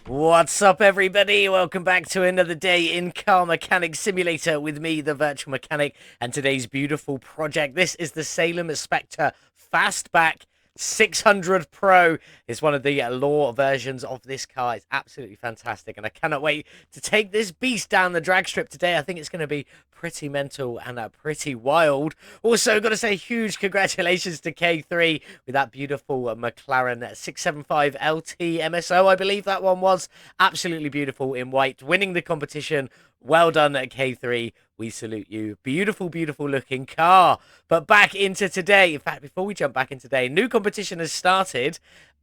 What's up, everybody? Welcome back to another day in Car Mechanic Simulator with me, the Virtual Mechanic, and today's beautiful project. This is the Salem Spectre Fastback 600 Pro. It's one of the law versions of this car. It's absolutely fantastic, and I cannot wait to take this beast down the drag strip today. I think it's going to be pretty mental and pretty wild. Also, got to say huge congratulations to K3 with that beautiful McLaren 675 LT MSO, I believe that one was. Absolutely beautiful in white, winning the competition. Well done at K3. We salute you. Beautiful, beautiful looking car. But back into today. In fact, before we jump back in today, new competition has started.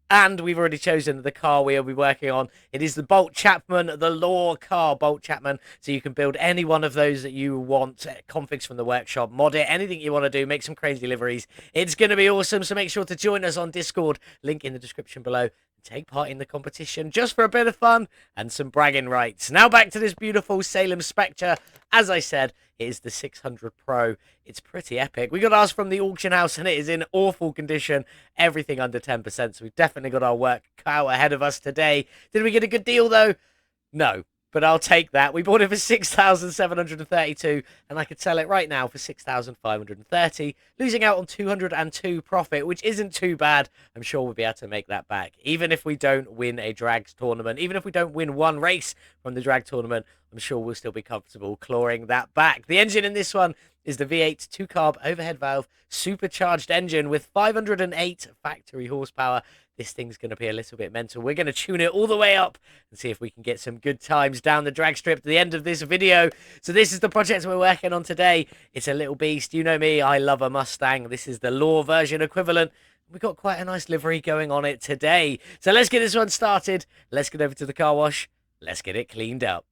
And we've already chosen the car we'll be working on. It is the Bolt Chapman, the Law car, Bolt Chapman. So you can build any one of those that you want. Configs from the workshop, mod it, anything you want to do. Make some crazy liveries. It's going to be awesome. So make sure to join us on Discord. Link in the description below. Take part in the competition just for a bit of fun and some bragging rights. Now back to this beautiful Salem Spectre. As I said, it is the 600 Pro. It's pretty epic. We got ours from the auction house and it is in awful condition. Everything under 10%. So we've definitely got our work cut out ahead of us today. Did we get a good deal though? No. But I'll take that. We bought it for 6,732, and I could sell it right now for 6,530, losing out on 202 profit, which isn't too bad. I'm sure we'll be able to make that back, even if we don't win a drag tournament, even if we don't win one race from the drag tournament. I'm sure we'll still be comfortable clawing that back. The engine in this one is the V8 2-carb overhead valve supercharged engine with 508 factory horsepower. This thing's going to be a little bit mental. We're going to tune it all the way up and see if we can get some good times down the drag strip at the end of this video. So this is the project we're working on today. It's a little beast. You know me, I love a Mustang. This is the Law version equivalent. We've got quite a nice livery going on it today. So let's get this one started. Let's get over to the car wash. Let's get it cleaned up.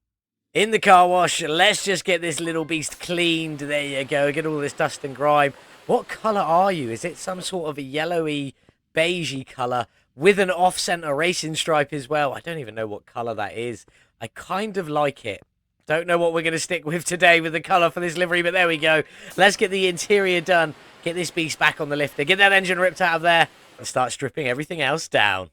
In the car wash, let's just get this little beast cleaned. There you go. Get all this dust and grime. What colour are you? Is it some sort of a yellowy, beigey colour with an off-center racing stripe as well? I don't even know what colour that is. I kind of like it. Don't know what we're going to stick with today with the colour for this livery, but there we go. Let's get the interior done. Get this beast back on the lifter. Get that engine ripped out of there and start stripping everything else down.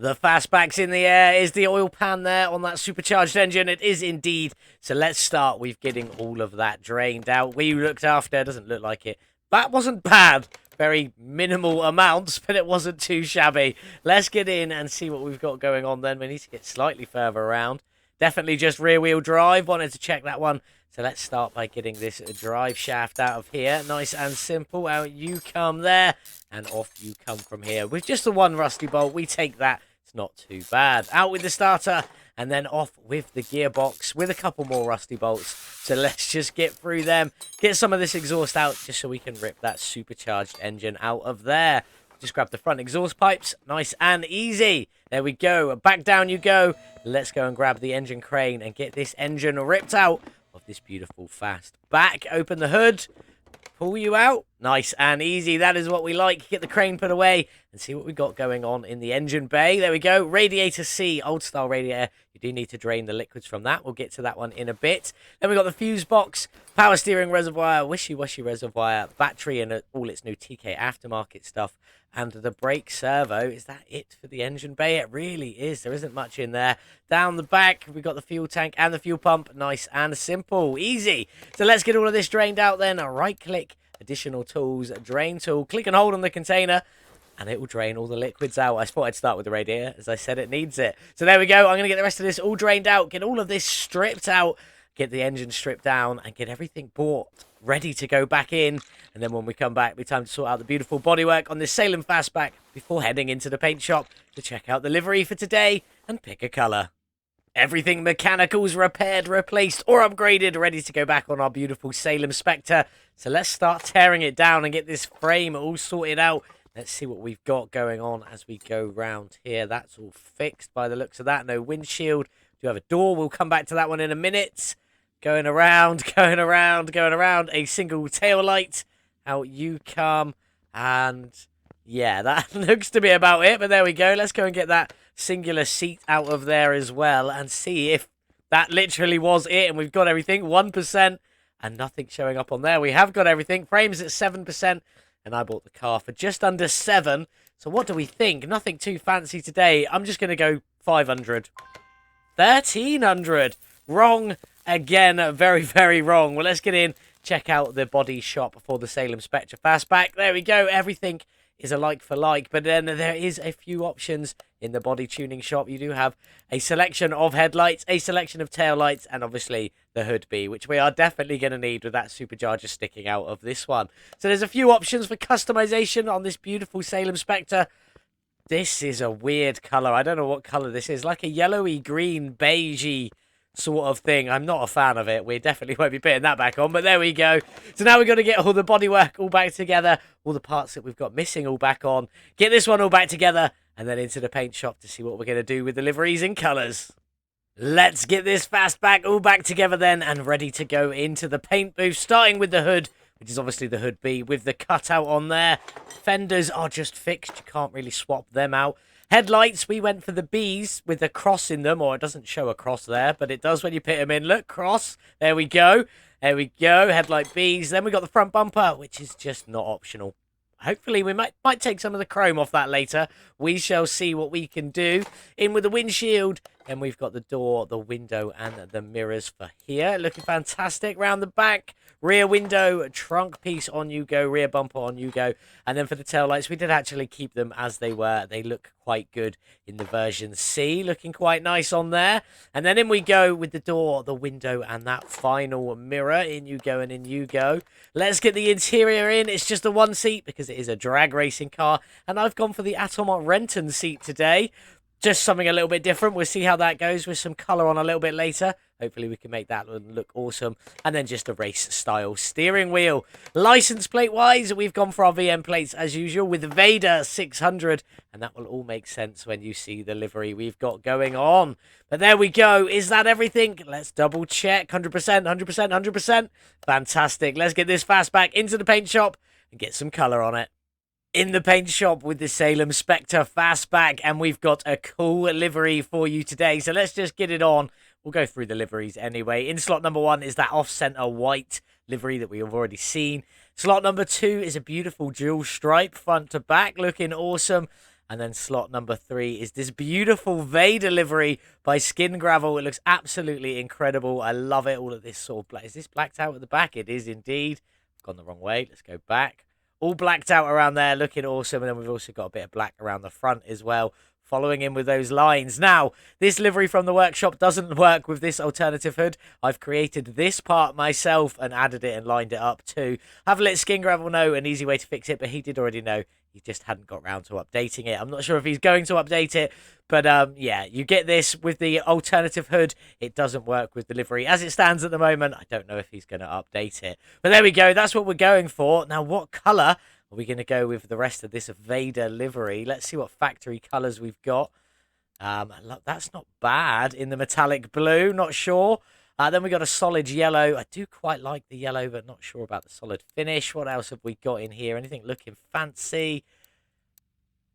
The Fastback's in the air. Is the oil pan there on that supercharged engine? It is indeed. So let's start with getting all of that drained out. We looked after. Doesn't look like it. That wasn't bad. Very minimal amounts, but it wasn't too shabby. Let's get in and see what we've got going on then. We need to get slightly further around. Definitely just rear-wheel drive. Wanted to check that one. So let's start by getting this drive shaft out of here. Nice and simple. Out you come there, and off you come from here. With just the one rusty bolt, we take that. It's not too bad. Out with the starter, and then off with the gearbox with a couple more rusty bolts. So let's just get through them, get some of this exhaust out just so we can rip that supercharged engine out of there. Just grab the front exhaust pipes, nice and easy. There we go, back down you go. Let's go and grab the engine crane and get this engine ripped out of this beautiful Fastback. Open the hood. Pull you out. Nice and easy. That is what we like. Get the crane put away and see what we got going on in the engine bay. There we go. Radiator C, old style radiator. You do need to drain the liquids from that. We'll get to that one in a bit. Then we got the fuse box, power steering reservoir, wishy-washy reservoir, battery and all its new TKAftermarket stuff. And the brake servo. Is that it for the engine bay? It really is. There isn't much in there. Down the back, we've got the fuel tank and the fuel pump. Nice and simple. Easy. So let's get all of this drained out then. Right-click, additional tools, drain tool. Click and hold on the container, and it will drain all the liquids out. I thought I'd start with the radiator. As I said, it needs it. So there we go. I'm going to get the rest of this all drained out. Get all of this stripped out. Get the engine stripped down and get everything bought, ready to go back in. And then when we come back, it'll be time to sort out the beautiful bodywork on this Salem Fastback before heading into the paint shop to check out the livery for today and pick a colour. Everything mechanicals repaired, replaced or upgraded, ready to go back on our beautiful Salem Spectre. So let's start tearing it down and get this frame all sorted out. Let's see what we've got going on as we go round here. That's all fixed by the looks of that. No windshield. Do have a door. We'll come back to that one in a minute. Going around, going around, going around. A single tail light. Out you come. And yeah, that looks to be about it. But there we go. Let's go and get that singular seat out of there as well. And see if that literally was it. And we've got everything. 1% and nothing showing up on there. We have got everything. Frames at 7%. And I bought the car for just under 7. So what do we think? Nothing too fancy today. I'm just going to go 500. 1,300. Wrong again. Very, very wrong. Well, let's get in. Check out the body shop for the Salem Spectre Fastback. There we go. Everything is a like for like, but then there is a few options in the body tuning shop. You do have a selection of headlights, a selection of tail lights, and obviously the hood B, which we are definitely going to need with that supercharger sticking out of this one. So there's a few options for customization on this beautiful Salem Spectre. This is a weird color. I don't know what color this is, like a yellowy green beigey sort of thing. I'm not a fan of it. We definitely won't be putting that back on, but there we go. So now we've got to get all the bodywork all back together, all the parts that we've got missing all back on, get this one all back together, and then into the paint shop to see what we're going to do with the liveries and colours. Let's get this Fastback all back together then and ready to go into the paint booth, starting with the hood, which is obviously the hood B with the cutout on there. Fenders are just fixed. You can't really swap them out. Headlights, we went for the Bs with a cross in them, or it doesn't show a cross there, but it does when you put them in. Look, cross. There we go. There we go. Headlight Bs. Then we got the front bumper, which is just not optional. Hopefully, we might take some of the chrome off that later. We shall see what we can do. In with the windshield. Then we've got the door, the window, and the mirrors for here. Looking fantastic. Round the back. Rear window, trunk piece on you go, rear bumper on you go. And then for the tail lights, we did actually keep them as they were. They look quite good in the version C, looking quite nice on there. And then in we go with the door, the window, and that final mirror. In you go and in you go. Let's get the interior in. It's just a one seat because it is a drag racing car. And I've gone for the Atomot Renton seat today. Just something a little bit different. We'll see how that goes with some colour on a little bit later. Hopefully we can make that look awesome. And then just a race-style steering wheel. License plate-wise, we've gone for our VM plates as usual with Vader 600. And that will all make sense when you see the livery we've got going on. But there we go. Is that everything? Let's double-check. 100%, 100%, 100%. Fantastic. Let's get this Fastback into the paint shop and get some colour on it. In the paint shop with the Salem Spectre Fastback, and we've got a cool livery for you today. So let's just get it on. We'll go through the liveries anyway. In slot number 1 is that off-center white livery that we have already seen. Slot number 2 is a beautiful dual stripe front to back, looking awesome. And then slot number 3 is this beautiful Vader livery by SkinGravel. It looks absolutely incredible. I love it. All of this sort of black. Is this blacked out at the back? It is indeed. I've gone the wrong way. Let's go back. All blacked out around there, looking awesome. And then we've also got a bit of black around the front as well, following in with those lines. Now, this livery from the workshop doesn't work with this alternative hood. I've created this part myself and added it and lined it up too. Have let SkinGravel know an easy way to fix it, but he did already know. He just hadn't got round to updating it. I'm not sure if he's going to update it, but yeah, you get this with the alternative hood. It doesn't work with the livery as it stands at the moment. I don't know if he's going to update it, but there we go. That's what we're going for. Now, what color are we going to go with the rest of this Vader livery? Let's see what factory colors we've got. That's not bad in the metallic blue. Not sure. Then we got a solid yellow. I do quite like the yellow, but not sure about the solid finish. What else have we got in here? Anything looking fancy?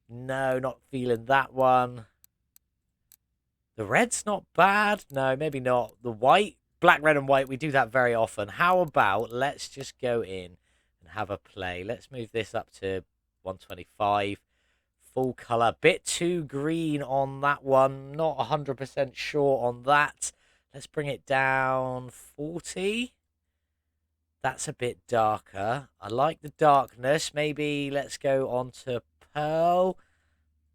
No, not feeling that one. The red's not bad. No, maybe not. The white, black, red, and white, we do that very often. How about let's just go in and have a play. Let's move this up to 125. Full color. Bit too green on that one. Not 100% sure on that. Let's bring it down 40. That's a bit darker. I like the darkness. Maybe let's go on to pearl.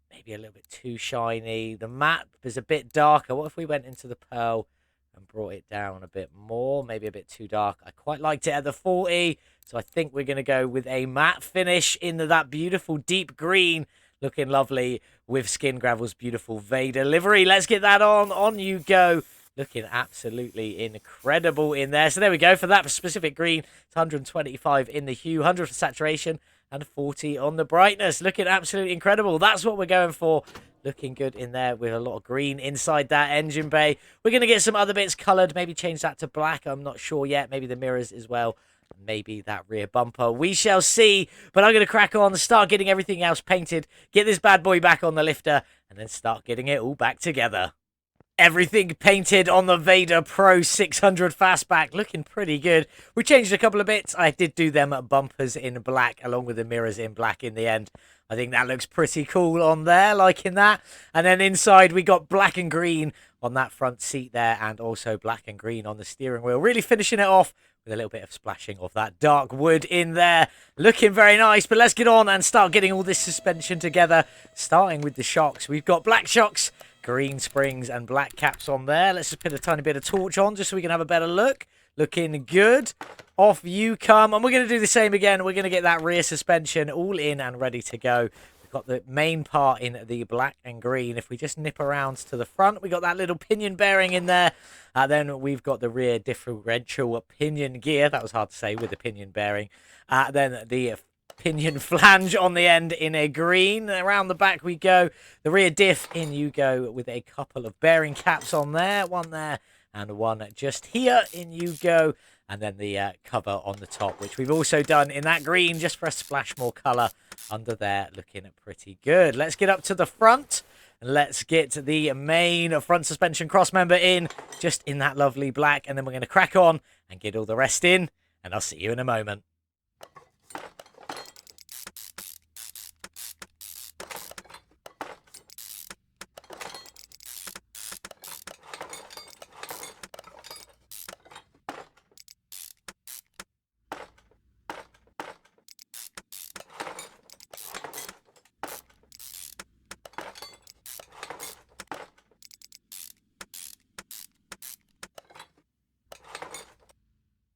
Maybe a little bit too shiny. The matte is a bit darker. What if we went into the pearl and brought it down a bit more? Maybe a bit too dark. I quite liked it at the 40. So I think we're going to go with a matte finish into that beautiful deep green. Looking lovely with SkinGravel's beautiful Vader livery. Let's get that on. On you go. Looking absolutely incredible in there. So there we go. For that specific green, it's 125 in the hue, 100 for saturation, and 40 on the brightness. Looking absolutely incredible. That's what we're going for. Looking good in there with a lot of green inside that engine bay. We're going to get some other bits coloured. Maybe change that to black. I'm not sure yet. Maybe the mirrors as well. Maybe that rear bumper. We shall see. But I'm going to crack on, start getting everything else painted, get this bad boy back on the lifter, and then start getting it all back together. Everything painted on the Vader Pro 600 Fastback, looking pretty good. We changed a couple of bits. I did do them bumpers in black along with the mirrors in black in the end. I think that looks pretty cool on there, liking that. And then inside we got black and green on that front seat there, and also black and green on the steering wheel. Really finishing it off with a little bit of splashing of that dark wood in there. Looking very nice, but let's get on and start getting all this suspension together. Starting with the shocks. We've got black shocks, green springs and black caps on there. Let's just put a tiny bit of torch on just so we can have a better look. Looking good. Off you come. And we're going to do the same again. We're going to get that rear suspension all in and ready to go. We've got the main part in the black and green. If we just nip around to the front, we got that little pinion bearing in there. Then we've got the rear differential pinion gear. That was hard to say with the pinion bearing. Then the pinion flange on the end in a green. Around the back we go. The rear diff, in you go with a couple of bearing caps on there. One there and one just here. In you go. And then the cover on the top, which we've also done in that green just for a splash more colour under there. Looking pretty good. Let's get up to the front. And let's get the main front suspension cross member in just in that lovely black. And then we're going to crack on and get all the rest in. And I'll see you in a moment.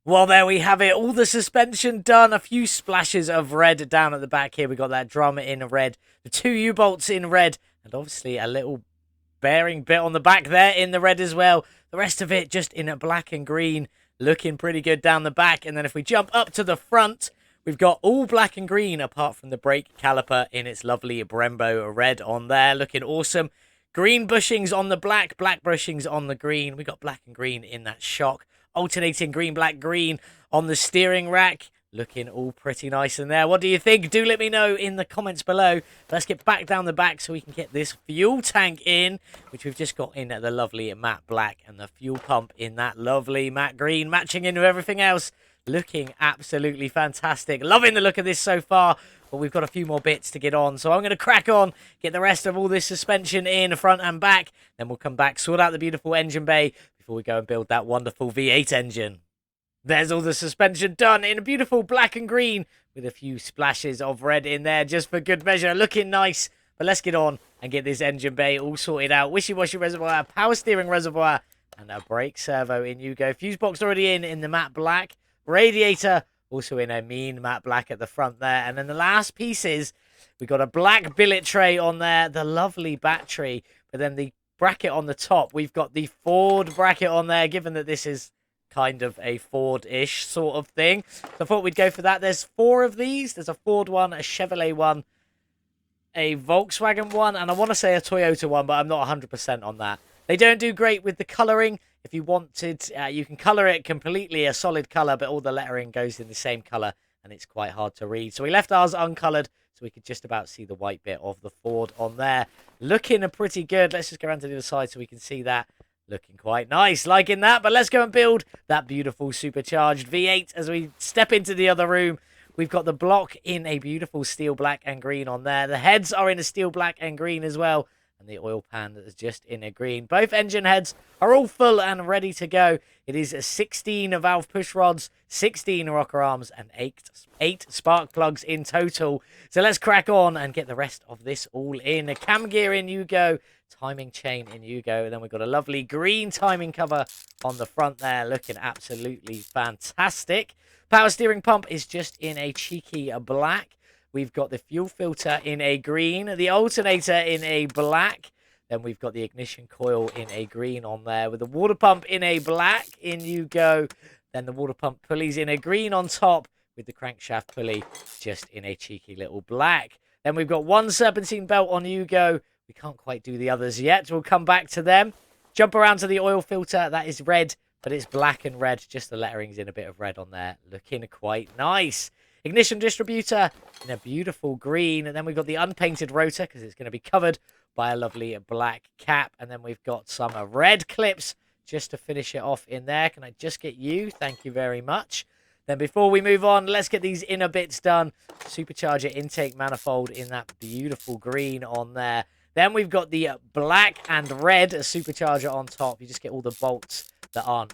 Well, there we have it. All the suspension done. A few splashes of red down at the back here. We got that drum in red. The 2 U-bolts in red. And obviously a little bearing bit on the back there in the red as well. The rest of it just in a black and green. Looking pretty good down the back. And then if we jump up to the front, we've got all black and green apart from the brake caliper in its lovely Brembo red on there. Looking awesome. Green bushings on the black. Black bushings on the green. We got black and green in that shock. Alternating green, black, green on the steering rack. Looking all pretty nice in there. What do you think? Do let me know in the comments below. Let's get back down the back so we can get this fuel tank in, which we've just got in at the lovely matte black, and the fuel pump in that lovely matte green, matching in with everything else. Looking absolutely fantastic. Loving the look of this so far, but we've got a few more bits to get on. So I'm going to crack on, get the rest of all this suspension in, front and back. Then we'll come back, sort out the beautiful engine bay before we go and build that wonderful V8 engine. There's all the suspension done in a beautiful black and green with a few splashes of red in there just for good measure. Looking nice. But let's get on and get this engine bay all sorted out. Wishy-washy reservoir, power steering reservoir, and a brake servo. In you go. Fuse box already in the matte black. Radiator also in a mean matte black at the front there. And then the last pieces, we got a black billet tray on there. The lovely battery. But then the bracket on the top, we've got the Ford bracket on there, given that this is kind of a Ford-ish sort of thing. So I thought we'd go for that. There's 4 of these. There's a Ford one, a Chevrolet one, a Volkswagen one, and I want to say a Toyota one, but I'm not 100% on that. They don't do great with the colouring. If you wanted, you can colour it completely a solid colour, but all the lettering goes in the same colour, and it's quite hard to read. So we left ours uncoloured, so we could just about see the white bit of the Ford on there. Looking pretty good. Let's just go around to the other side so we can see that. Looking quite nice. Liking that. But let's go and build that beautiful supercharged V8 as we step into the other room. We've got the block in a beautiful steel black and green on there. The heads are in a steel black and green as well. And the oil pan is just in a green. Both engine heads are all full and ready to go. It is 16 valve push rods, 16 rocker arms, and 8 spark plugs in total. So let's crack on and get the rest of this all in. A cam gear in you go. Timing chain in you go. And then we've got a lovely green timing cover on the front there. Looking absolutely fantastic. Power steering pump is just in a cheeky black. We've got the fuel filter in a green, the alternator in a black. Then we've got the ignition coil in a green on there with the water pump in a black. In you go. Then the water pump pulleys in a green on top with the crankshaft pulley just in a cheeky little black. Then we've got one serpentine belt on you go. We can't quite do the others yet. We'll come back to them. Jump around to the oil filter. That is red, but it's black and red. Just the lettering's in a bit of red on there. Looking quite nice. Ignition distributor in a beautiful green. And then we've got the unpainted rotor because it's going to be covered by a lovely black cap. And then we've got some red clips just to finish it off in there. Can I just get you? Thank you very much. Then before we move on, let's get these inner bits done. Supercharger intake manifold in that beautiful green on there. Then we've got the black and red supercharger on top. You just get all the bolts that aren't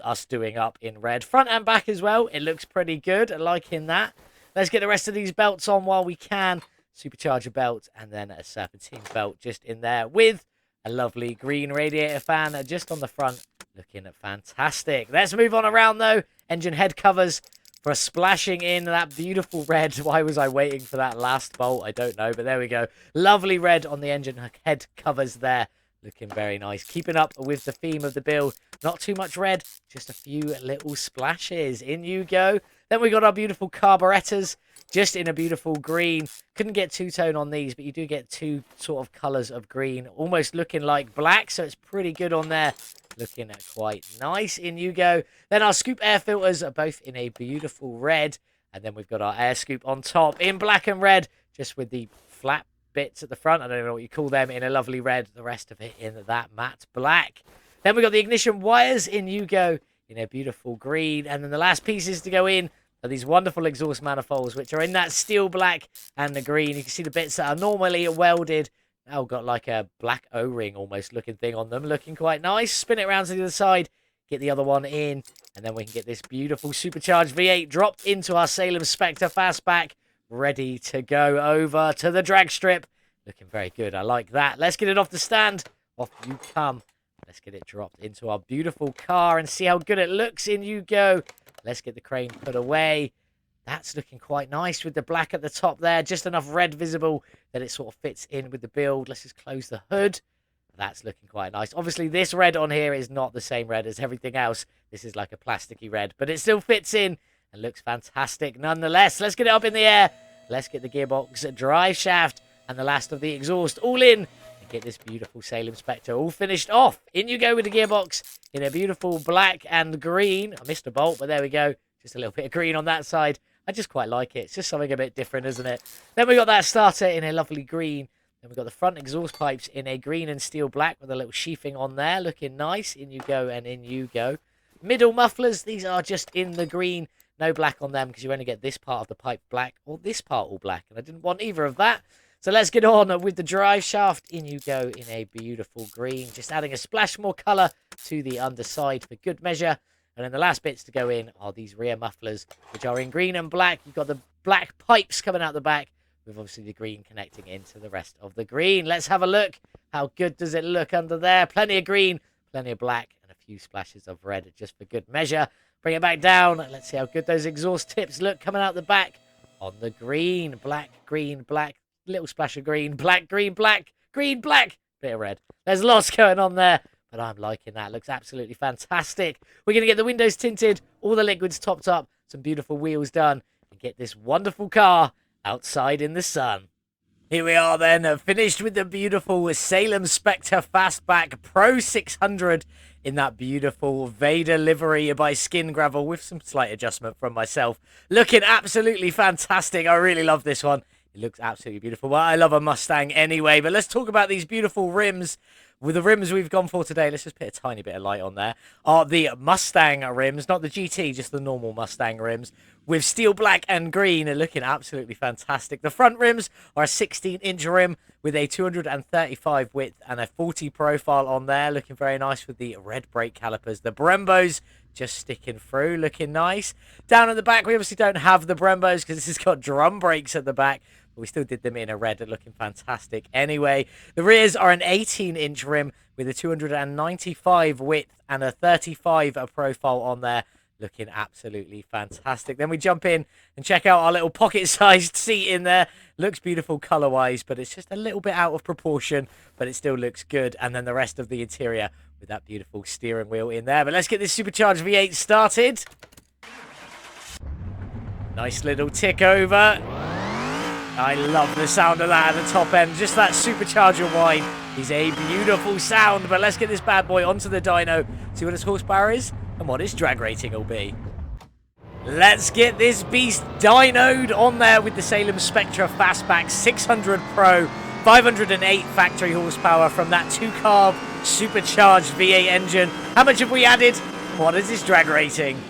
us doing up in red. Front and back as well. It looks pretty good. Liking that. Let's get the rest of these belts on while we can. Supercharger belt and then a serpentine belt just in there with a lovely green radiator fan just on the front. Looking fantastic. Let's move on around though. Engine head covers for splashing in that beautiful red. Why was I waiting for that last bolt? I don't know, but there we go. Lovely red on the engine head covers there. Looking very nice. Keeping up with the theme of the build. Not too much red, just a few little splashes. In you go. Then we got our beautiful carburetors, just in a beautiful green. Couldn't get two-tone on these, but you do get two sort of colours of green, almost looking like black, so it's pretty good on there. Looking quite nice. In you go. Then our scoop air filters are both in a beautiful red. And then we've got our air scoop on top in black and red, just with the flat bits at the front. I don't know what you call them, in a lovely red. The rest of it in that matte black. Then we've got the ignition wires. In you go, in a beautiful green. And then the last pieces to go in are these wonderful exhaust manifolds, which are in that steel black and the green. You can see the bits that are normally welded now got like a black O-ring almost looking thing on them. Looking quite nice. Spin it around to the other side. Get the other one in. And then we can get this beautiful supercharged V8 dropped into our Salem Spectre Fastback. Ready to go over to the drag strip. Looking very good. I like that. Let's get it off the stand. Off you come. Let's get it dropped into our beautiful car and see how good it looks. In you go. Let's get the crane put away. That's looking quite nice with the black at the top there. Just enough red visible that it sort of fits in with the build. Let's just close the hood. That's looking quite nice. Obviously, this red on here is not the same red as everything else. This is like a plasticky red, but it still fits in and looks fantastic nonetheless. Let's get it up in the air. Let's get the gearbox, drive shaft, and the last of the exhaust all in. And get this beautiful Salem Spectre all finished off. In you go with the gearbox in a beautiful black and green. I missed a bolt, but there we go. Just a little bit of green on that side. I just quite like it. It's just something a bit different, isn't it? Then we got that starter in a lovely green. Then we've got the front exhaust pipes in a green and steel black with a little sheathing on there. Looking nice. In you go and in you go. Middle mufflers. These are just in the green. No black on them because you only get this part of the pipe black or this part all black. And I didn't want either of that. So let's get on with the drive shaft. In you go in a beautiful green. Just adding a splash more colour to the underside for good measure. And then the last bits to go in are these rear mufflers, which are in green and black. You've got the black pipes coming out the back, with obviously the green connecting into the rest of the green. Let's have a look. How good does it look under there? Plenty of green, plenty of black, and a few splashes of red just for good measure. Bring it back down. Let's see how good those exhaust tips look coming out the back on the green. Black, green, black, little splash of green, black, green, black, green, black, bit of red. There's lots going on there. But I'm liking that. Looks absolutely fantastic. We're going to get the windows tinted, all the liquids topped up, some beautiful wheels done, and get this wonderful car outside in the sun. Here we are then, finished with the beautiful Salem Spectre Fastback Pro 600 in that beautiful Vader livery by SkinGravel with some slight adjustment from myself. Looking absolutely fantastic. I really love this one. It looks absolutely beautiful. Well, I love a Mustang anyway, but let's talk about these beautiful rims. With the rims we've gone for today, let's just put a tiny bit of light on there, are the Mustang rims, not the GT, just the normal Mustang rims, with steel black and green, and looking absolutely fantastic. The front rims are a 16-inch rim with a 235 width and a 40 profile on there, looking very nice with the red brake calipers. The Brembos just sticking through, looking nice. Down at the back, we obviously don't have the Brembos because this has got drum brakes at the back, but we still did them in a red and looking fantastic anyway. The rears are an 18-inch rim with a 295 width and a 35 profile on there. Looking absolutely fantastic. Then we jump in and check out our little pocket-sized seat in there. Looks beautiful colour-wise, but it's just a little bit out of proportion, but it still looks good. And then the rest of the interior with that beautiful steering wheel in there. But let's get this supercharged V8 started. Nice little tick over. I love the sound of that at the top end. Just that supercharger whine is a beautiful sound. But let's get this bad boy onto the dyno, see what its horsepower is and what its drag rating will be. Let's get this beast dynoed on there with the Salem Spectre Fastback 600 Pro, 508 factory horsepower from that 2-carb supercharged V8 engine. How much have we added? What is this drag rating?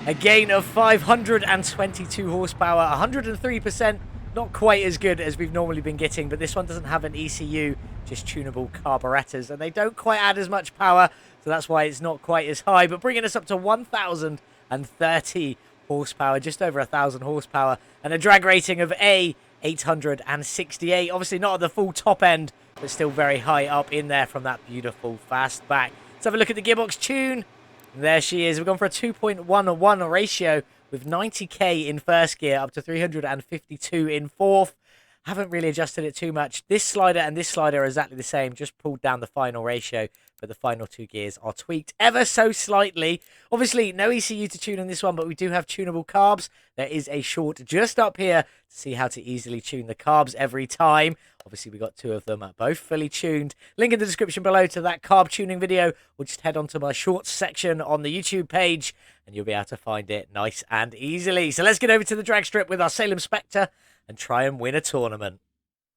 A gain of 522 horsepower, 103%. Not quite as good as we've normally been getting, but this one doesn't have an ECU, just tunable carburetors, and they don't quite add as much power, so that's why it's not quite as high, but bringing us up to 1,030 horsepower, just over 1,000 horsepower, and a drag rating of 868. Obviously not at the full top end, but still very high up in there from that beautiful Fastback. Let's have a look at the gearbox tune. There she is. We've gone for a 2.11 ratio with 90k in first gear up to 352 in fourth. Haven't really adjusted it too much. This slider and this slider are exactly the same, just pulled down the final ratio, but the final two gears are tweaked ever so slightly. Obviously, no ECU to tune on this one, but we do have tunable carbs. There is a short just up here to see how to easily tune the carbs every time. Obviously, we got two of them, both fully tuned. Link in the description below to that carb tuning video, or just head on to my shorts section on the YouTube page, and you'll be able to find it nice and easily. So let's get over to the drag strip with our Salem Spectre and try and win a tournament.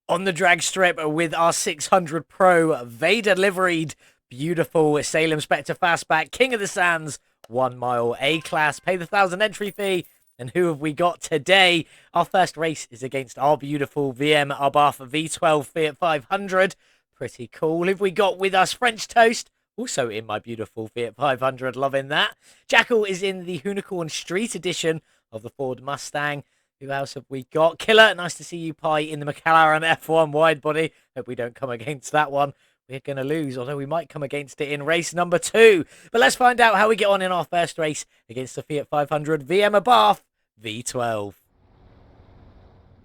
On the drag strip with our 600 Pro Vader liveried beautiful Salem Spectre Fastback, King of the Sands, 1 mile A-class. Pay the 1,000 entry fee. And who have we got today? Our first race is against our beautiful VM Arbath V12 Fiat 500. Pretty cool. Who have we got with us? French Toast, also in my beautiful Fiat 500. Loving that. Jackal is in the Unicorn Street edition of the Ford Mustang. Who else have we got? Killer, nice to see you, Pi, in the McLaren F1 wide body. Hope we don't come against that one. We're going to lose, although we might come against it in race number 2. But let's find out how we get on in our first race against the Fiat 500 VM Arbath V12.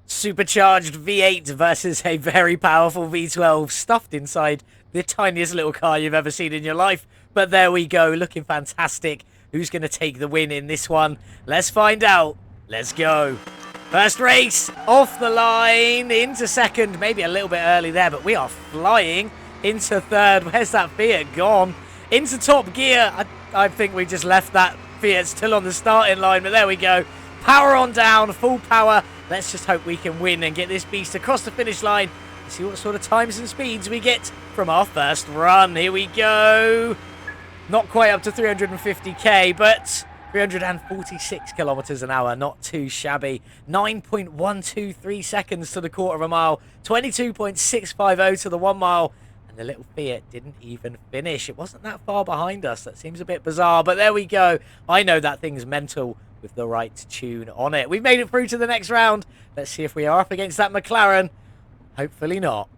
Supercharged V8 versus a very powerful V12 stuffed inside the tiniest little car you've ever seen in your life. But there we go, looking fantastic. Who's going to take the win in this one? Let's find out. Let's go. First race, off the line, into second. Maybe a little bit early there, but we are flying into third. Where's that Fiat gone? Into top gear. I think we just left that Fiat still on the starting line, but there we go. Power on down, full power. Let's just hope we can win and get this beast across the finish line and see what sort of times and speeds we get from our first run. Here we go. Not quite up to 350k, but 346 kilometers an hour, not too shabby. 9.123 seconds to the quarter of a mile, 22.650 to the 1 mile. And the little Fiat didn't even finish. It wasn't that far behind us. That seems a bit bizarre, but there we go. I know that thing's mental with the right tune on it. We've made it through to the next round. Let's see if we are up against that McLaren. Hopefully not.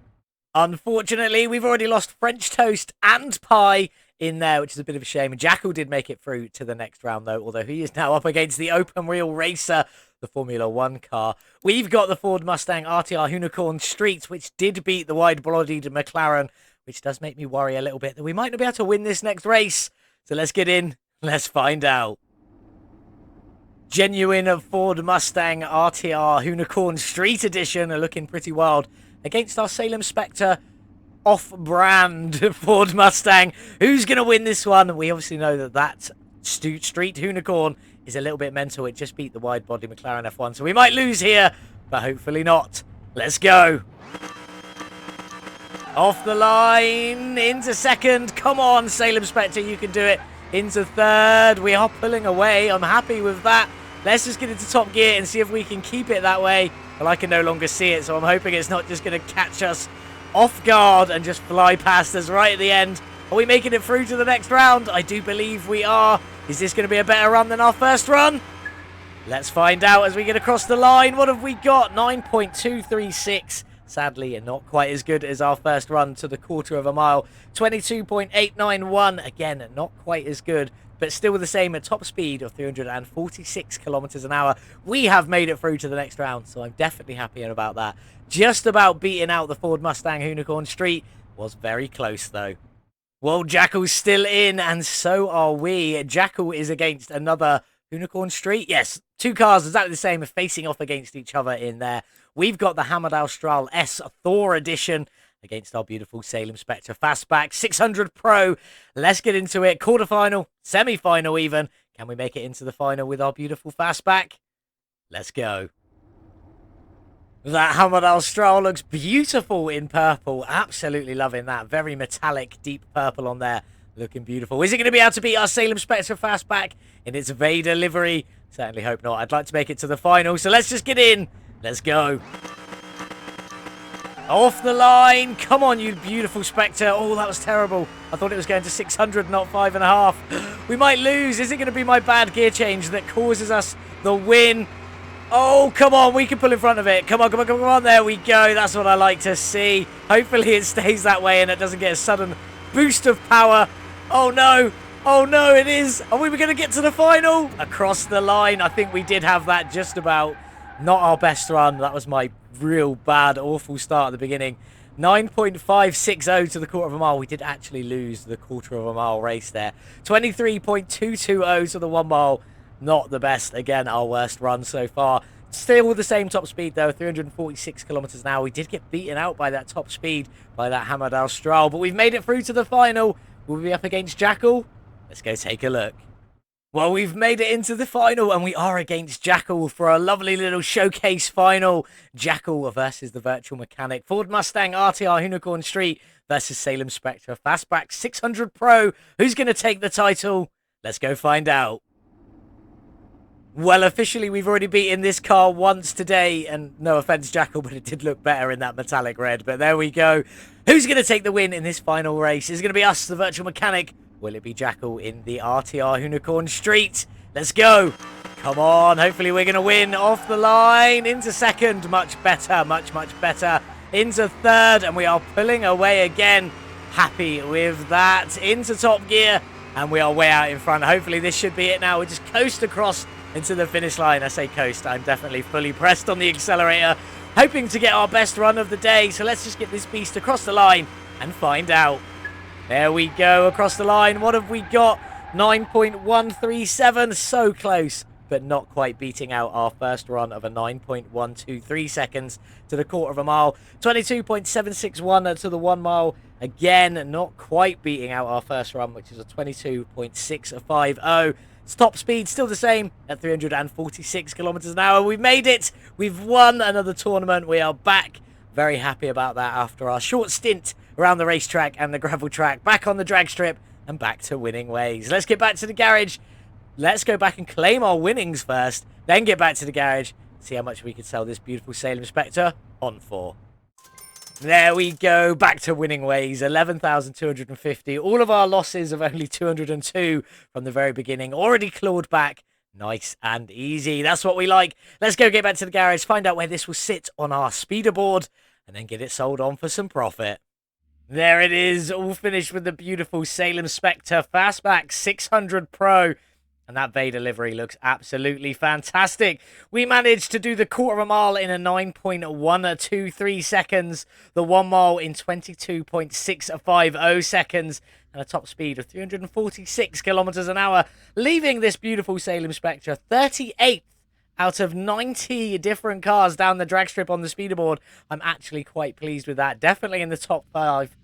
Unfortunately, we've already lost French Toast and Pi in there, which is a bit of a shame. Jackal did make it through to the next round, though, although he is now up against the open wheel racer, the Formula 1 car. We've got the Ford Mustang RTR Unicorn Street, which did beat the wide-bodied McLaren, which does make me worry a little bit that we might not be able to win this next race. So let's get in. Let's find out. Genuine Ford Mustang RTR Unicorn Street Edition are looking pretty wild against our Salem Spectre off-brand Ford Mustang. Who's going to win this one? We obviously know that Street Unicorn is a little bit mental. It just beat the wide-body McLaren F1, so we might lose here, but hopefully not. Let's go. Off the line, into second. Come on, Salem Spectre, you can do it. Into third. We are pulling away. I'm happy with that. Let's just get into top gear and see if we can keep it that way. Well, I can no longer see it, so I'm hoping it's not just going to catch us off guard and just fly past us right at the end. Are we making it through to the next round? I do believe we are. Is this going to be a better run than our first run? Let's find out as we get across the line. What have we got? 9.236. Sadly, not quite as good as our first run to the quarter of a mile. 22.891. Again, not quite as good, but still the same at top speed of 346 kilometers an hour. We have made it through to the next round, so I'm definitely happy about that. Just about beating out the Ford Mustang Unicorn Street. Was very close, though. Well, Jackal's still in, and so are we. Jackal is against another Unicorn Street. Yes, two cars exactly the same are facing off against each other in there. We've got the Hamad Austral S Thor Edition against our beautiful Salem Spectre Fastback 600 Pro. Let's get into it. Quarterfinal, semi-final even. Can we make it into the final with our beautiful Fastback? Let's go. That Hamad Al-Stral looks beautiful in purple. Absolutely loving that. Very metallic, deep purple on there. Looking beautiful. Is it going to be able to beat our Salem Spectre Fastback in its Vader livery? Certainly hope not. I'd like to make it to the final, so let's just get in. Let's go. Off the line. Come on, you beautiful Spectre. Oh, that was terrible. I thought it was going to 600, not 5.5. We might lose. Is it going to be my bad gear change that causes us the win? Oh, come on. We can pull in front of it. Come on, come on, come on. There we go. That's what I like to see. Hopefully it stays that way and it doesn't get a sudden boost of power. Oh, no. Oh, no, it is. Are we going to get to the final? Across the line. I think we did have that just about. Not our best run. That was my real bad, awful start at the beginning. 9.560 to the quarter of a mile. We did actually lose the quarter of a mile race there. 23.220 to the 1 mile. Not the best. Again, our worst run so far. Still the same top speed, though. 346 kilometers an hour. We did get beaten out by that top speed, by that Hamad Al-Stral. But we've made it through to the final. Will we be up against Jackal? Let's go take a look. Well, we've made it into the final, and we are against Jackal for a lovely little showcase final. Jackal versus the Virtual Mechanic. Ford Mustang RTR Unicorn Street versus Salem Spectre Fastback 600 Pro. Who's going to take the title? Let's go find out. Well, officially, we've already beaten this car once today, and no offense, Jackal, but it did look better in that metallic red. But there we go. Who's going to take the win in this final race? Is it going to be us, the Virtual Mechanic? Will it be Jackal in the RTR Unicorn Street? Let's go. Come on. Hopefully we're going to win. Off the line. Into second. Much better. Much, much better. Into third. And we are pulling away again. Happy with that. Into top gear. And we are way out in front. Hopefully this should be it now. We just coast across into the finish line. I say coast. I'm definitely fully pressed on the accelerator. Hoping to get our best run of the day. So let's just get this beast across the line and find out. There we go, across the line. What have we got? 9.137, so close, but not quite beating out our first run of a 9.123 seconds to the quarter of a mile. 22.761 to the 1 mile. Again, not quite beating out our first run, which is a 22.650. Top speed still the same at 346 kilometers an hour. We've made it. We've won another tournament. We are back. Very happy about that after our short stint around the racetrack and the gravel track, back on the drag strip and back to winning ways. Let's get back to the garage. Let's go back and claim our winnings first, then get back to the garage, see how much we could sell this beautiful Salem Spectre on for. There we go, back to winning ways, 11,250. All of our losses of only 202 from the very beginning, already clawed back. Nice and easy. That's what we like. Let's go get back to the garage, find out where this will sit on our speeder board, and then get it sold on for some profit. There it is, all finished with the beautiful Salem Spectre Fastback 600 Pro. And that Vader livery looks absolutely fantastic. We managed to do the quarter of a mile in a 9.123 seconds. The 1 mile in 22.650 seconds. And a top speed of 346 kilometers an hour. Leaving this beautiful Salem Spectre 38th out of 90 different cars down the drag strip on the speeder board. I'm actually quite pleased with that. Definitely in the top half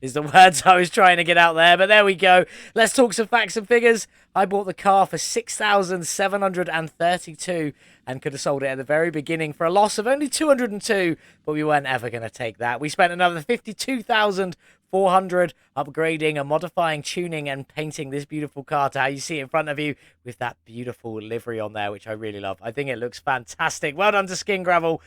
is the words I was trying to get out there. But there we go. Let's talk some facts and figures. I bought the car for $6,732 and could have sold it at the very beginning for a loss of only 202, but we weren't ever going to take that. We spent another $52,400 upgrading and modifying, tuning and painting this beautiful car to how you see it in front of you with that beautiful livery on there, which I really love. I think it looks fantastic. Well done to SkinGravel.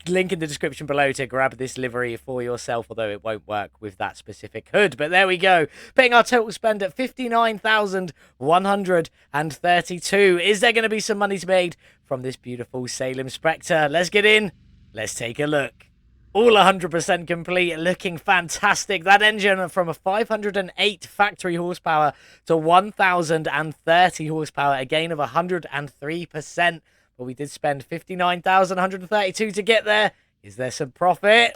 Link in the description below to grab this livery for yourself, although it won't work with that specific hood. But there we go. Paying our total spend at $59,132. Is there going to be some money to be made from this beautiful Salem Spectre? Let's get in. Let's take a look. All 100% complete, looking fantastic. That engine from a 508 factory horsepower to 1,030 horsepower, a gain of 103%. But we did spend $59,132 to get there. Is there some profit?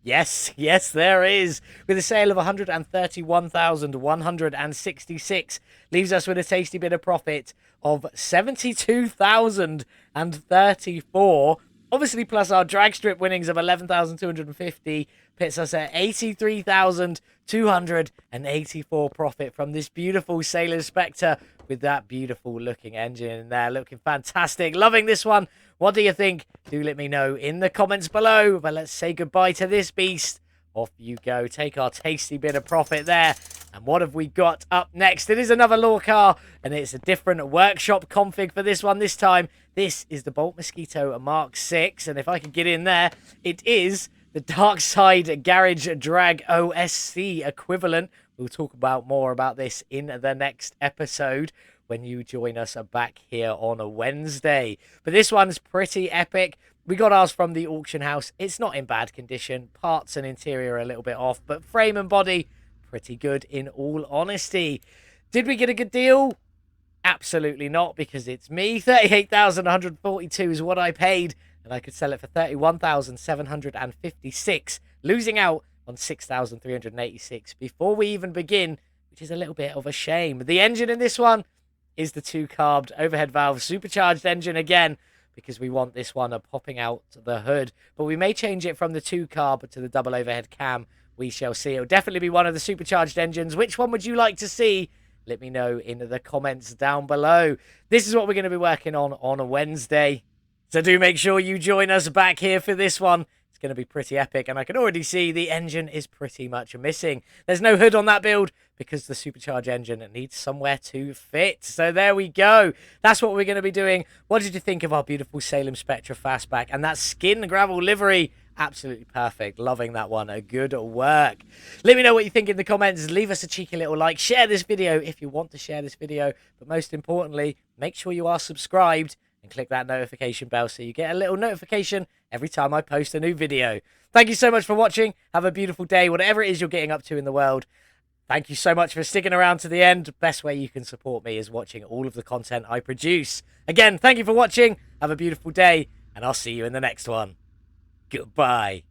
Yes, yes, there is. With a sale of $131,166, leaves us with a tasty bit of profit of $72,034. Obviously, plus our drag strip winnings of 11,250 puts us at 83,284 profit from this beautiful Salem Spectre with that beautiful looking engine in there. Looking fantastic. Loving this one. What do you think? Do let me know in the comments below. But let's say goodbye to this beast. Off you go. Take our tasty bit of profit there. And what have we got up next? It is another law car, and it's a different workshop config for this one this time. This is the Bolt Mosquito Mark 6, and if I can get in there, it is the Dark Side Garage Drag OSC equivalent. We'll talk about more about this in the next episode when you join us back here on a Wednesday. But this one's pretty epic. We got ours from the auction house. It's not in bad condition. Parts and interior are a little bit off, but frame and body, pretty good in all honesty. Did we get a good deal? Absolutely not, because it's me. 38,142 is what I paid, and I could sell it for 31,756, losing out on 6,386 before we even begin, which is a little bit of a shame. The engine in this one is the 2-carbed overhead valve supercharged engine again, because we want this one popping out the hood, but we may change it from the 2-carb to the double overhead cam. We shall see. It'll definitely be one of the supercharged engines. Which one would you like to see? Let me know in the comments down below. This is what we're going to be working on a Wednesday. So do make sure you join us back here for this one. It's going to be pretty epic, and I can already see the engine is pretty much missing. There's no hood on that build because the supercharged engine needs somewhere to fit. So there we go. That's what we're going to be doing. What did you think of our beautiful Salem Spectre Fastback and that SkinGravel livery? Absolutely perfect. Loving that one. A good work. Let me know what you think in the comments. Leave us a cheeky little like. Share this video if you want to share this video. But most importantly, make sure you are subscribed and click that notification bell so you get a little notification every time I post a new video. Thank you so much for watching. Have a beautiful day, whatever it is you're getting up to in the world. Thank you so much for sticking around to the end. Best way you can support me is watching all of the content I produce. Again, thank you for watching. Have a beautiful day, and I'll see you in the next one. Goodbye.